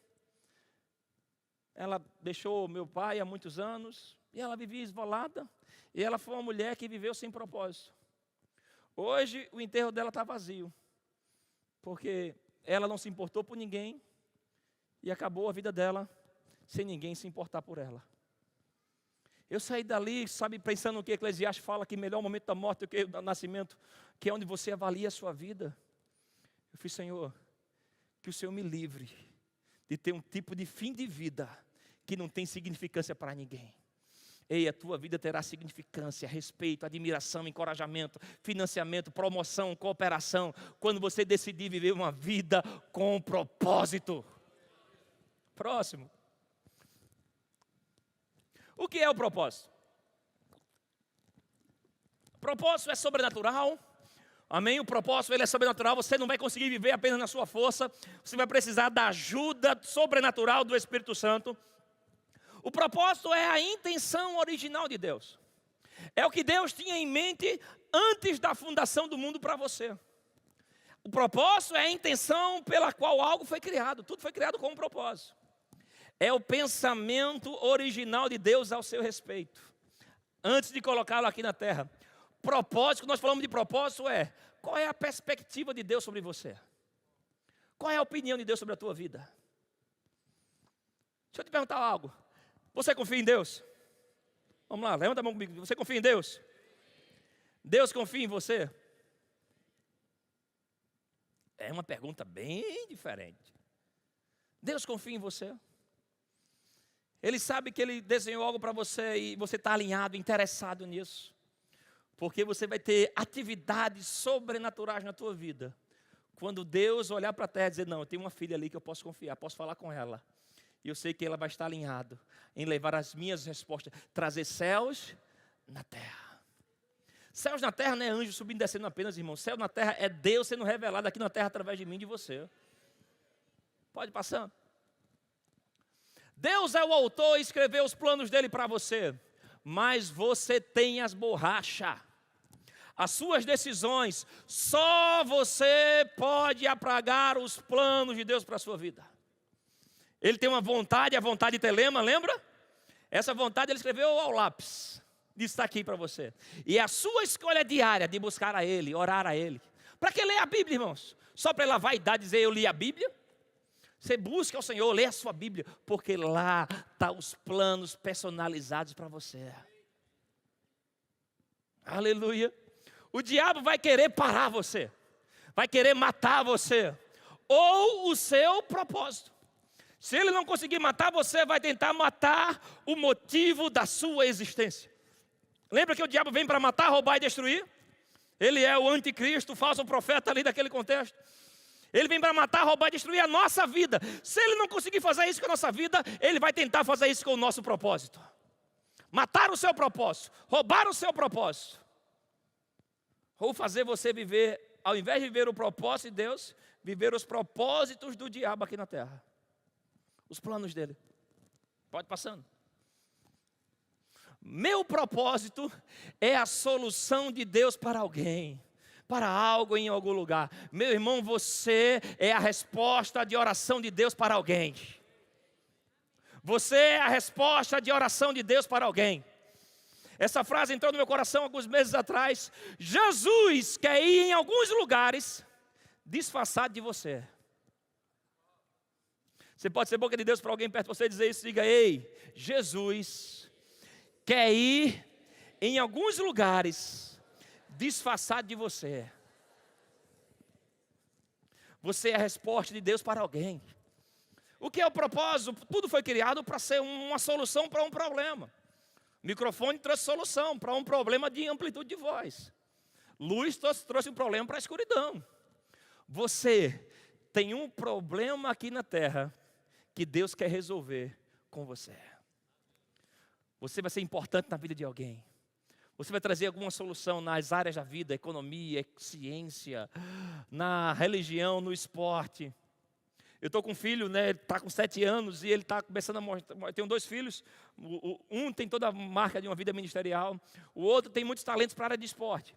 Ela deixou meu pai há muitos anos, e ela vivia isolada. E ela foi uma mulher que viveu sem propósito. Hoje o enterro dela está vazio, porque ela não se importou por ninguém e acabou a vida dela sem ninguém se importar por ela. Eu saí dali, sabe, pensando no que Eclesiastes fala, que melhor momento da morte do que o nascimento, que é onde você avalia a sua vida. Eu fiz, Senhor, que o Senhor me livre de ter um tipo de fim de vida que não tem significância para ninguém. Ei, a tua vida terá significância, respeito, admiração, encorajamento, financiamento, promoção, cooperação, quando você decidir viver uma vida com propósito. Próximo. O que é o propósito? O propósito é sobrenatural. Amém? O propósito ele é sobrenatural. Você não vai conseguir viver apenas na sua força. Você vai precisar da ajuda sobrenatural do Espírito Santo. O propósito é a intenção original de Deus. É o que Deus tinha em mente antes da fundação do mundo para você. O propósito é a intenção pela qual algo foi criado. Tudo foi criado com um propósito. É o pensamento original de Deus ao seu respeito, antes de colocá-lo aqui na terra. Propósito, quando nós falamos de propósito, é qual é a perspectiva de Deus sobre você? Qual é a opinião de Deus sobre a tua vida? Deixa eu te perguntar algo. Você confia em Deus? Vamos lá, levanta a mão comigo. Você confia em Deus? Deus confia em você? É uma pergunta bem diferente. Deus confia em você? Ele sabe que Ele desenhou algo para você e você está alinhado, interessado nisso. Porque você vai ter atividades sobrenaturais na tua vida. Quando Deus olhar para a terra e dizer, não, eu tenho uma filha ali que eu posso confiar, posso falar com ela. E eu sei que ela vai estar alinhada em levar as minhas respostas, trazer céus na terra. Céus na terra não é anjo subindo e descendo apenas, irmão. Céu na terra é Deus sendo revelado aqui na terra através de mim e de você. Pode passar. Deus é o autor e escreveu os planos dele para você. Mas você tem as borrachas. As suas decisões, só você pode apagar os planos de Deus para a sua vida. Ele tem uma vontade, a vontade de telema, lembra? Essa vontade ele escreveu ao lápis. Isso está aqui para você. E é a sua escolha diária de buscar a Ele, orar a Ele. Para que ler a Bíblia, irmãos? Só para ela vaidade dizer eu li a Bíblia? Você busca o Senhor, lê a sua Bíblia, porque lá estão os planos personalizados para você. Aleluia. O diabo vai querer parar você, vai querer matar você, ou o seu propósito. Se ele não conseguir matar você, vai tentar matar o motivo da sua existência. Lembra que o diabo vem para matar, roubar e destruir? Ele é o anticristo, o falso profeta ali daquele contexto. Ele vem para matar, roubar e destruir a nossa vida. Se ele não conseguir fazer isso com a nossa vida, ele vai tentar fazer isso com o nosso propósito. Matar o seu propósito, roubar o seu propósito. Ou fazer você viver, ao invés de viver o propósito de Deus, viver os propósitos do diabo aqui na terra. Os planos dele. Pode passando. Meu propósito é a solução de Deus para alguém, para algo em algum lugar. Meu irmão, você é a resposta de oração de Deus para alguém. Você é a resposta de oração de Deus para alguém. Essa frase entrou no meu coração alguns meses atrás. Jesus quer ir em alguns lugares disfarçado de você. Você pode ser boca de Deus para alguém perto de você e dizer isso. Diga, ei, Jesus quer ir em alguns lugares disfarçado de você. Você é a resposta de Deus para alguém. O que é o propósito? Tudo foi criado para ser uma solução para um problema. O microfone trouxe solução para um problema de amplitude de voz. Luz trouxe um problema para a escuridão. Você tem um problema aqui na terra que Deus quer resolver com você. Você vai ser importante na vida de alguém. Você vai trazer alguma solução nas áreas da vida, economia, ciência, na religião, no esporte. Eu estou com um filho, né, ele está com 7 anos e ele está começando a mostrar. Tenho 2 filhos, um tem toda a marca de uma vida ministerial, o outro tem muitos talentos para a área de esporte.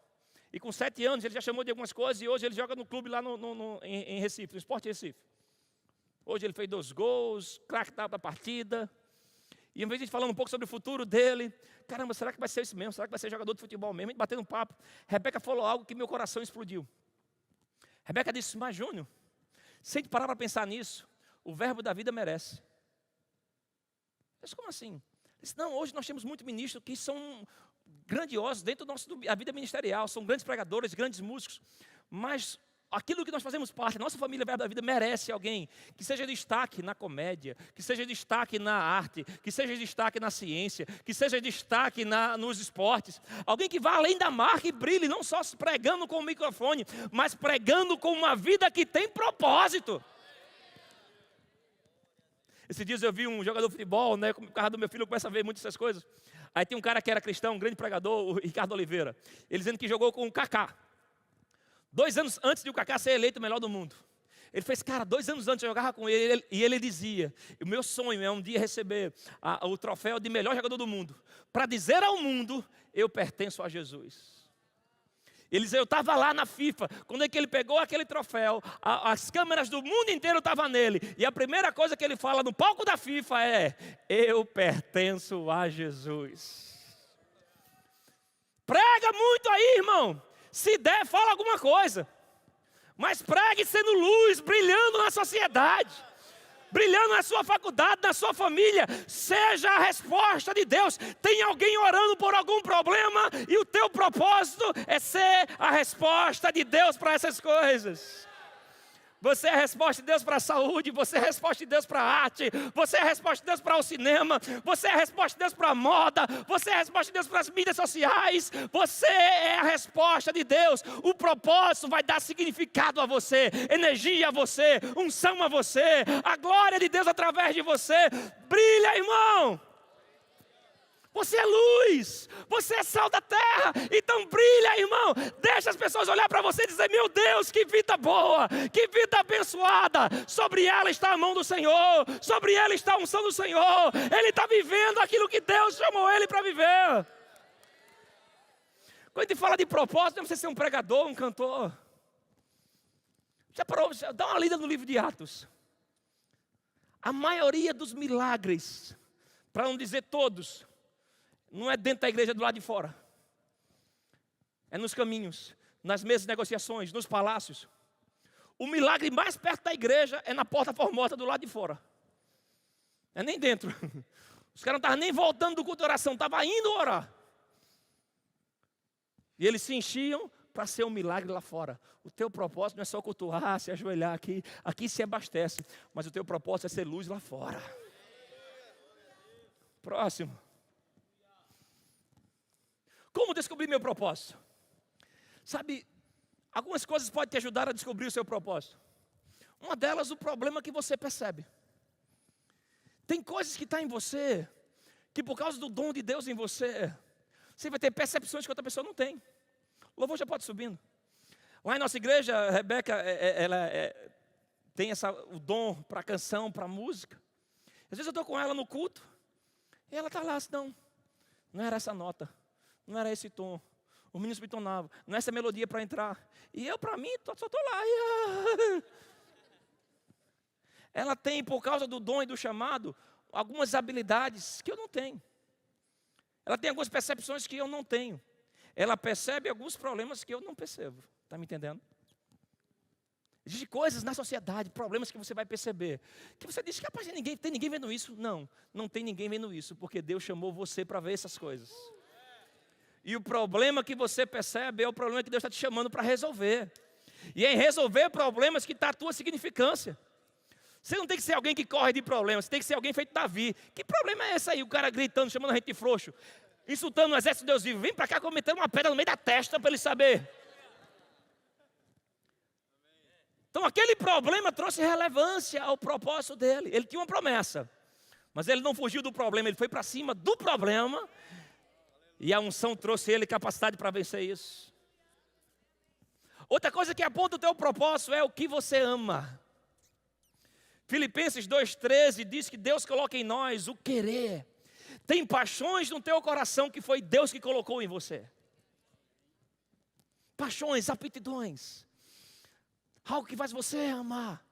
E com 7 anos ele já chamou de algumas coisas e hoje ele joga no clube lá em Recife, no Esporte Recife. Hoje ele fez 2 gols, craque da partida. E em vez de a gente falando um pouco sobre o futuro dele, caramba, será que vai ser isso mesmo? Será que vai ser jogador de futebol mesmo? A gente batendo um papo. Rebeca falou algo que meu coração explodiu. Rebeca disse, mas Júnior, se a gente parar para pensar nisso, o verbo da vida merece. Eu disse, como assim? Eu disse, não, hoje nós temos muitos ministros que são grandiosos dentro da vida ministerial, são grandes pregadores, grandes músicos, mas aquilo que nós fazemos parte, a nossa família Verbo da Vida merece alguém que seja destaque na comédia, que seja destaque na arte, que seja destaque na ciência, que seja destaque nos esportes. Alguém que vá além da marca e brilhe, não só pregando com o microfone, mas pregando com uma vida que tem propósito. Esses dias eu vi um jogador de futebol, né, por causa do meu filho, eu começo a ver muitas dessas coisas. Aí tem um cara que era cristão, um grande pregador, o Ricardo Oliveira. Ele dizendo que jogou com o Kaká. 2 anos antes de o Kaká ser eleito o melhor do mundo. Ele fez, cara, 2 anos antes eu jogava com ele, e ele dizia, o meu sonho é um dia receber o troféu de melhor jogador do mundo, para dizer ao mundo, eu pertenço a Jesus. Ele dizia, eu estava lá na FIFA, quando é que ele pegou aquele troféu, as câmeras do mundo inteiro estavam nele, e a primeira coisa que ele fala no palco da FIFA é, eu pertenço a Jesus. Prega muito aí, irmão. Se der, fala alguma coisa. Mas pregue sendo luz, brilhando na sociedade. Brilhando na sua faculdade, na sua família. Seja a resposta de Deus. Tem alguém orando por algum problema e o teu propósito é ser a resposta de Deus para essas coisas. Você é a resposta de Deus para a saúde, você é a resposta de Deus para a arte, você é a resposta de Deus para o cinema, você é a resposta de Deus para a moda, você é a resposta de Deus para as mídias sociais, você é a resposta de Deus. O propósito vai dar significado a você, energia a você, unção a você, a glória de Deus através de você. Brilha, irmão! Você é luz, você é sal da terra, então brilha, irmão. Deixa as pessoas olhar para você e dizer, meu Deus, que vida boa, que vida abençoada. Sobre ela está a mão do Senhor, sobre ela está a unção do Senhor. Ele está vivendo aquilo que Deus chamou ele para viver. Quando a gente fala de propósito, não precisa ser um pregador, um cantor. Já parou, dá uma lida no livro de Atos. A maioria dos milagres, para não dizer todos, não é dentro da igreja, é do lado de fora. É nos caminhos, nas mesas de negociações, nos palácios. O milagre mais perto da igreja é na porta formosa do lado de fora. É nem dentro. Os caras não estavam nem voltando do culto de oração, estavam indo orar. E eles se enchiam para ser um milagre lá fora. O teu propósito não é só cultuar, se ajoelhar aqui. Aqui se abastece. Mas o teu propósito é ser luz lá fora. Próximo. Como descobrir meu propósito? Sabe, algumas coisas podem te ajudar a descobrir o seu propósito. Uma delas, o problema que você percebe. Tem coisas que estão em você, que por causa do dom de Deus em você, você vai ter percepções que outra pessoa não tem. O louvor já pode ir subindo. Lá em nossa igreja, a Rebeca, ela tem o dom para canção, para música. Às vezes eu estou com ela no culto, e ela está lá assim, não era essa nota. Não era esse tom. Os meninos me tonavam. Não é essa melodia para entrar. E eu, para mim, só estou lá. Ela tem, por causa do dom e do chamado, algumas habilidades que eu não tenho. Ela tem algumas percepções que eu não tenho. Ela percebe alguns problemas que eu não percebo. Está me entendendo? Existem coisas na sociedade, problemas que você vai perceber. Que você diz que, rapaz, tem ninguém vendo isso. Não, não tem ninguém vendo isso. Porque Deus chamou você para ver essas coisas. E o problema que você percebe é o problema que Deus está te chamando para resolver. E é em resolver problemas que está a tua significância. Você não tem que ser alguém que corre de problemas, você tem que ser alguém feito Davi. Que problema é esse aí? O cara gritando, chamando a gente de frouxo, insultando o exército de Deus vivo. Vem para cá, cometendo uma pedra no meio da testa para ele saber. Então aquele problema trouxe relevância ao propósito dele. Ele tinha uma promessa, mas ele não fugiu do problema, ele foi para cima do problema. E a unção trouxe ele capacidade para vencer isso. Outra coisa que aponta o teu propósito é o que você ama. Filipenses 2,13 diz que Deus coloca em nós o querer. Tem paixões no teu coração que foi Deus que colocou em você. Paixões, aptidões. Algo que faz você amar.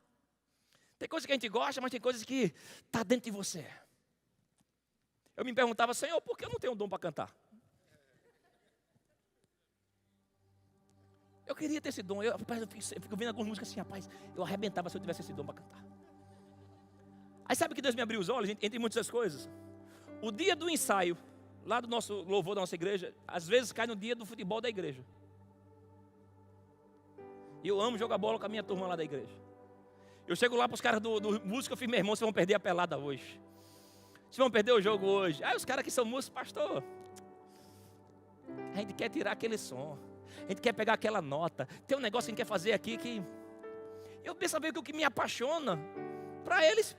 Tem coisas que a gente gosta, mas tem coisas que está dentro de você. eu me perguntava, Senhor, por que eu não tenho dom para cantar? Eu queria ter esse dom. Rapaz, eu fico vendo algumas músicas assim, rapaz, eu arrebentava se eu tivesse esse dom para cantar. Aí sabe que Deus me abriu os olhos, entre muitas coisas? O dia do ensaio, lá do nosso louvor da nossa igreja, às vezes cai no dia do futebol da igreja. E eu amo jogar bola com a minha turma lá da igreja. Eu chego lá para os caras do músico, eu fiz, meu irmão, vocês vão perder a pelada hoje. Vocês vão perder o jogo hoje. Aí os caras que são músicos, pastor, a gente quer tirar aquele som. A gente quer pegar aquela nota. Tem um negócio que a gente quer fazer aqui que... Eu penso a ver que o que me apaixona, para eles...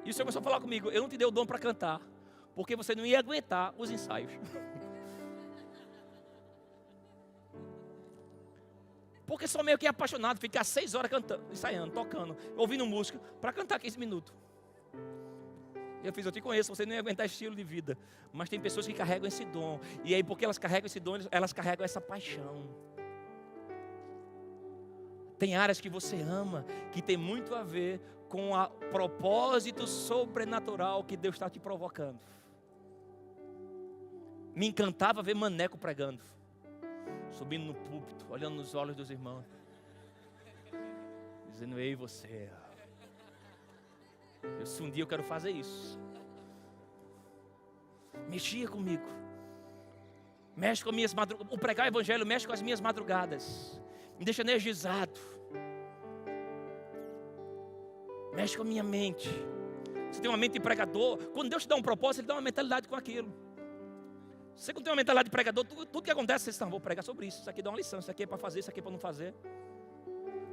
E o Senhor começou a falar comigo, eu não te dei o dom para cantar, porque você não ia aguentar os ensaios. Porque sou meio que apaixonado, ficar 6 horas cantando, ensaiando, tocando, ouvindo música, para cantar 15 minutos. Eu te conheço, você não ia aguentar esse estilo de vida. Mas tem pessoas que carregam esse dom. E aí, porque elas carregam esse dom, elas carregam essa paixão. Tem áreas que você ama, que tem muito a ver com o propósito sobrenatural que Deus está te provocando. Me encantava ver maneco pregando, subindo no púlpito, olhando nos olhos dos irmãos, dizendo, ei você, um dia eu quero fazer isso. Mexia comigo, mexe com as minhas madrugadas. O pregar o evangelho mexe com as minhas madrugadas, me deixa energizado, mexe com a minha mente. Você tem uma mente de pregador. Quando Deus te dá um propósito, Ele dá uma mentalidade com aquilo. Você quando tem uma mentalidade de pregador, tudo que acontece, você vou pregar sobre isso. Isso aqui dá uma lição, isso aqui é para fazer, isso aqui é para não fazer.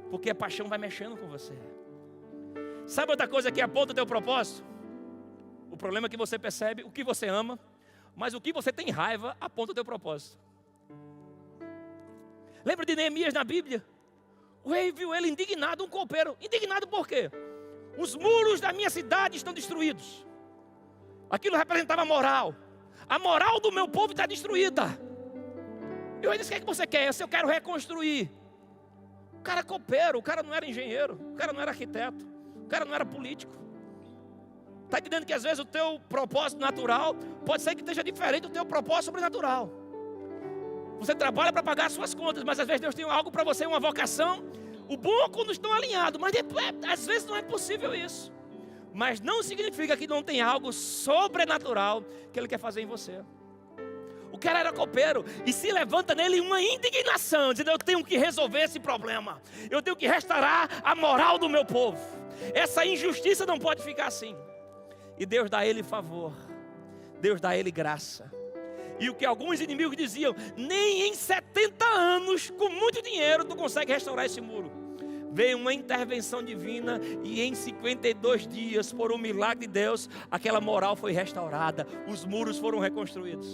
Porque a paixão vai mexendo com você. Sabe outra coisa que aponta o teu propósito? O problema é que você percebe o que você ama, mas o que você tem raiva aponta o teu propósito. Lembra de Neemias na Bíblia? O rei viu ele indignado, um copeiro. Indignado por quê? Os muros da minha cidade estão destruídos. Aquilo representava moral. A moral do meu povo está destruída. E o rei disse, o que é que você quer? Eu quero reconstruir. O cara é copeiro, o cara não era engenheiro, o cara não era arquiteto, o cara não era político. Está entendendo que às vezes o teu propósito natural pode ser que esteja diferente do teu propósito sobrenatural. Você trabalha para pagar as suas contas, mas às vezes Deus tem algo para você, uma vocação. O bom é quando estão alinhados, mas às vezes não é possível isso. Mas não significa que não tem algo sobrenatural que Ele quer fazer em você. O cara era copeiro e se levanta nele uma indignação, dizendo, eu tenho que resolver esse problema. Eu tenho que restaurar a moral do meu povo. Essa injustiça não pode ficar assim. E Deus dá a ele favor. Deus dá a ele graça. E o que alguns inimigos diziam, nem em 70 anos, com muito dinheiro, tu consegue restaurar esse muro. Veio uma intervenção divina e em 52 dias, por um milagre de Deus, aquela moral foi restaurada. Os muros foram reconstruídos.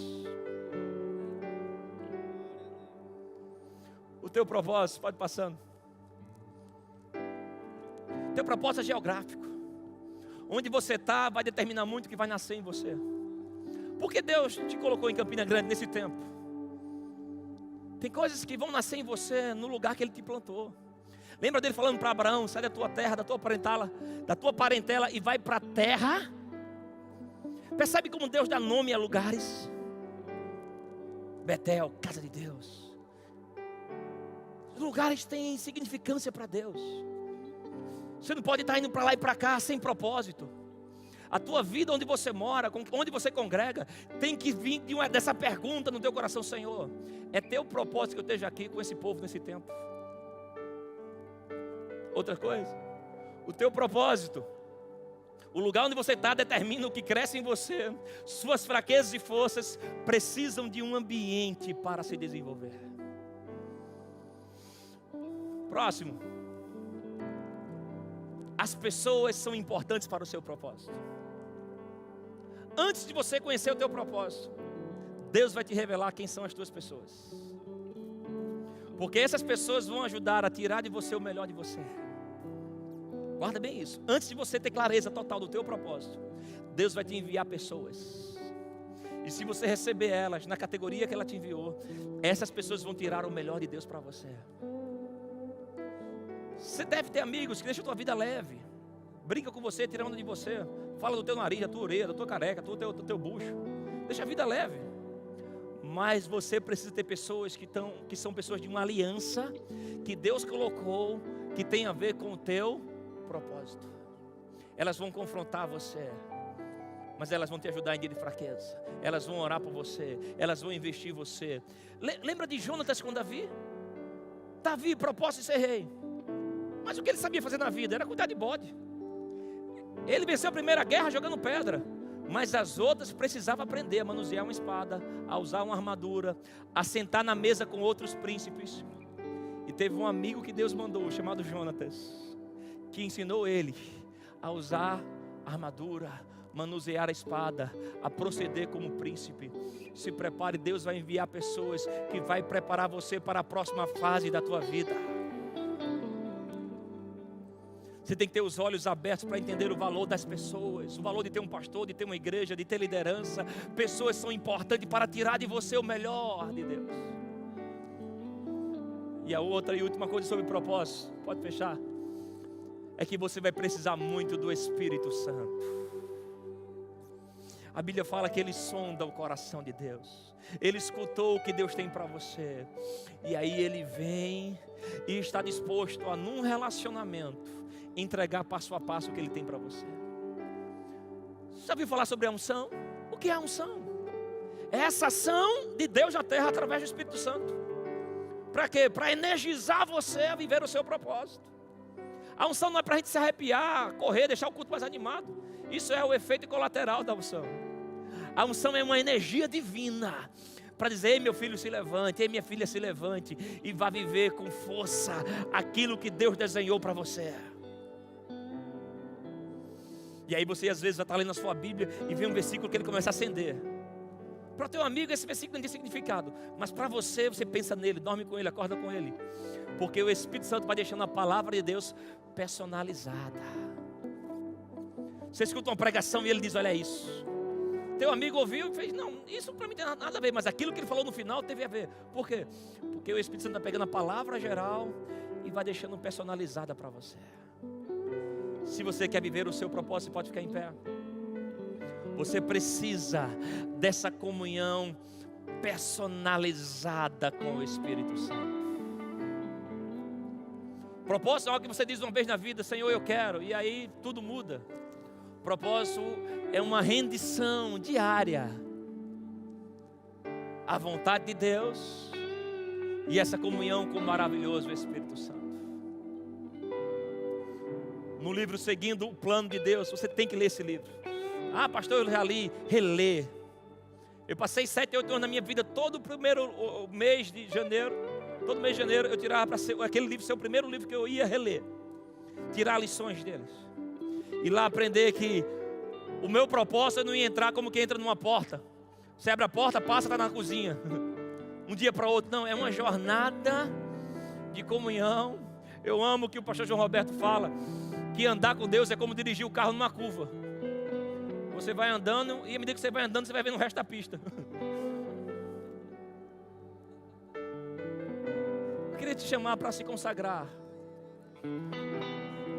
O teu propósito, pode passando. O teu propósito é geográfico. Onde você está vai determinar muito o que vai nascer em você. Por que Deus te colocou em Campina Grande nesse tempo? Tem coisas que vão nascer em você no lugar que Ele te plantou. Lembra dele falando para Abraão, sai da tua terra, da tua parentela e vai para a terra. Percebe como Deus dá nome a lugares? Betel, casa de Deus. Os lugares têm significância para Deus. Você não pode estar indo para lá e para cá sem propósito. A tua vida onde você mora, onde você congrega, tem que vir dessa pergunta no teu coração, Senhor, é teu propósito que eu esteja aqui com esse povo nesse tempo? Outra coisa, o teu propósito, o lugar onde você está determina o que cresce em você. Suas fraquezas e forças precisam de um ambiente para se desenvolver. Próximo. As pessoas são importantes para o seu propósito. Antes de você conhecer o teu propósito, Deus vai te revelar quem são as tuas pessoas. Porque essas pessoas vão ajudar a tirar de você o melhor de você. Guarda bem isso. Antes de você ter clareza total do teu propósito, Deus vai te enviar pessoas. E se você receber elas na categoria que ela te enviou, essas pessoas vão tirar o melhor de Deus para você. Você deve ter amigos que deixam a tua vida leve, brinca com você, tira onda de você, fala do teu nariz, da tua orelha, da tua careca, do teu bucho. Deixa a vida leve. Mas você precisa ter pessoas que são pessoas de uma aliança que Deus colocou, que tem a ver com o teu propósito. Elas vão confrontar você, mas elas vão te ajudar em dia de fraqueza. Elas vão orar por você, elas vão investir em você. Lembra de Jonatas com Davi? Davi, propósito de ser rei. Mas o que ele sabia fazer na vida? Era cuidar de bode. Ele venceu a primeira guerra jogando pedra. Mas as outras precisavam aprender a manusear uma espada, a usar uma armadura, a sentar na mesa com outros príncipes. E teve um amigo que Deus mandou, chamado Jonatas, que ensinou ele a usar a armadura, manusear a espada, a proceder como príncipe. Se prepare, Deus vai enviar pessoas que vai preparar você para a próxima fase da tua vida. Você tem que ter os olhos abertos para entender o valor das pessoas, o valor de ter um pastor, de ter uma igreja, de ter liderança. Pessoas são importantes para tirar de você o melhor de Deus. E a outra e última coisa sobre propósito, pode fechar, é que você vai precisar muito do Espírito Santo. A Bíblia fala que ele sonda o coração de Deus. Ele escutou o que Deus tem para você. E aí ele vem e está disposto a, num relacionamento, entregar passo a passo o que ele tem para você. Você já ouviu falar sobre a unção? O que é a unção? É essa ação de Deus na terra através do Espírito Santo. Para quê? Para energizar você a viver o seu propósito. A unção não é para a gente se arrepiar, correr, deixar o culto mais animado. Isso é o efeito colateral da unção. A unção é uma energia divina para dizer: ei, meu filho, se levante, ei, minha filha, se levante e vá viver com força aquilo que Deus desenhou para você. E aí você às vezes vai estar lendo a sua Bíblia e vê um versículo que ele começa a acender. Para o teu amigo esse versículo não tem significado, mas para você, você pensa nele, dorme com ele, acorda com ele. Porque o Espírito Santo vai deixando a palavra de Deus personalizada. Você escuta uma pregação e ele diz: olha isso. Teu amigo ouviu e fez: não, isso para mim não tem nada a ver, mas aquilo que ele falou no final teve a ver. Por quê? Porque o Espírito Santo está pegando a palavra geral e vai deixando personalizada para você. Se você quer viver o seu propósito, você pode ficar em pé. Você precisa dessa comunhão personalizada com o Espírito Santo. Propósito é algo que você diz uma vez na vida: Senhor, eu quero, e aí tudo muda. Propósito é uma rendição diária à vontade de Deus e essa comunhão com o maravilhoso Espírito Santo. No livro Seguindo o Plano de Deus, você tem que ler esse livro. Ah, pastor, eu já li, relê. Eu passei 7, 8 anos na minha vida, todo o primeiro mês de janeiro, todo mês de janeiro eu tirava para ser aquele livro, ser o primeiro livro que eu ia reler, tirar lições deles. E lá aprender que o meu propósito não ia entrar como quem entra numa porta. Você abre a porta, passa, está na cozinha. Um dia para outro. Não, é uma jornada de comunhão. Eu amo o que o pastor João Roberto fala, que andar com Deus é como dirigir o carro numa curva. Você vai andando e à medida que você vai andando, você vai vendo o resto da pista. Eu queria te chamar para se consagrar.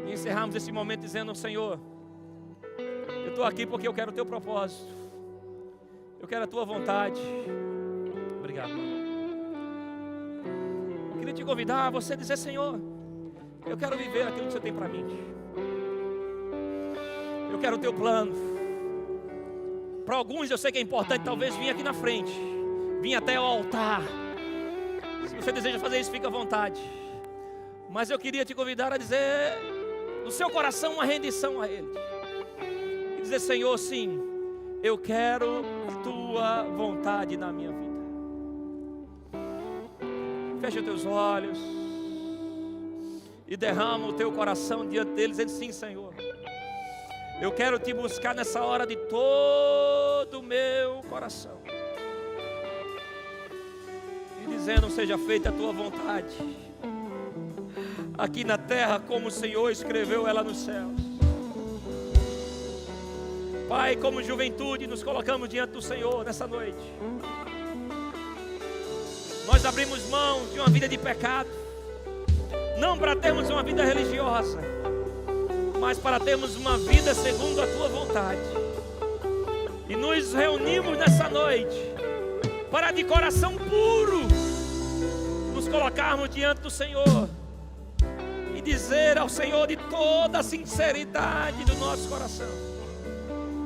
E encerrarmos esse momento dizendo: Senhor, eu estou aqui porque eu quero o teu propósito. Eu quero a tua vontade. Obrigado. Eu queria te convidar a você dizer: Senhor, eu quero viver aquilo que você tem para mim. Eu quero o teu plano. Para alguns eu sei que é importante talvez vir aqui na frente, vir até o altar. Se você deseja fazer isso, fica à vontade. Mas eu queria te convidar a dizer do seu coração uma rendição a Ele. E dizer: Senhor, sim, eu quero a tua vontade na minha vida. Fecha os teus olhos e derrama o teu coração diante deles, dizendo: sim, Senhor, eu quero te buscar nessa hora de todo o meu coração. E dizendo: seja feita a tua vontade, aqui na terra como o Senhor escreveu ela nos céus. Pai, como juventude nos colocamos diante do Senhor nessa noite. Nós abrimos mão de uma vida de pecado, não para termos uma vida religiosa, mas para termos uma vida segundo a tua vontade. E nos reunimos nessa noite para de coração puro nos colocarmos diante do Senhor e dizer ao Senhor de toda a sinceridade do nosso coração: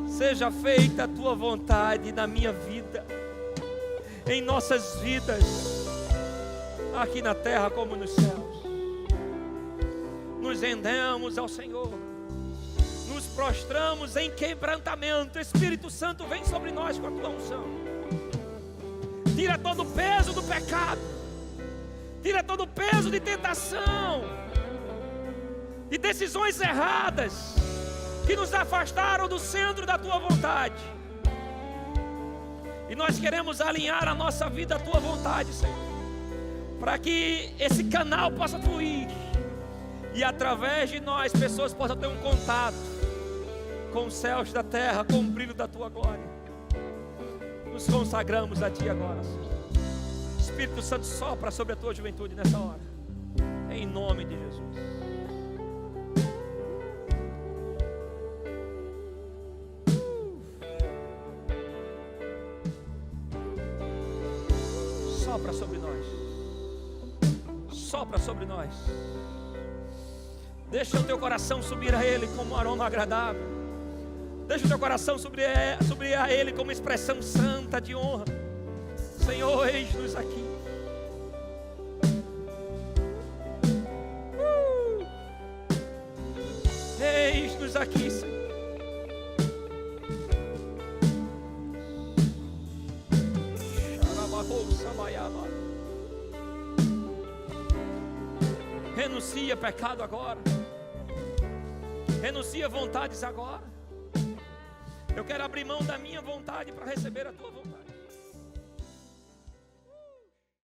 seja feita a tua vontade na minha vida, em nossas vidas, aqui na terra como nos céus. Nos rendemos ao Senhor, nos prostramos em quebrantamento. Espírito Santo, vem sobre nós com a tua unção. Tira todo o peso do pecado, tira todo o peso de tentação, de decisões erradas que nos afastaram do centro da tua vontade. E nós queremos alinhar a nossa vida à tua vontade, Senhor, para que esse canal possa fluir e através de nós pessoas possam ter um contato com os céus da terra, com o brilho da tua glória. Nos consagramos a ti agora, Senhor. Espírito Santo, sopra sobre a tua juventude nessa hora, em nome de Jesus. Sopra sobre nós, sopra sobre nós. Deixa o teu coração subir a Ele como um aroma agradável. Deixa o teu coração subir a Ele como expressão santa de honra. Senhor, eis-nos aqui. Eis-nos aqui, Senhor. Renuncia pecado agora. Renuncia vontades agora. Eu quero abrir mão da minha vontade para receber a tua vontade.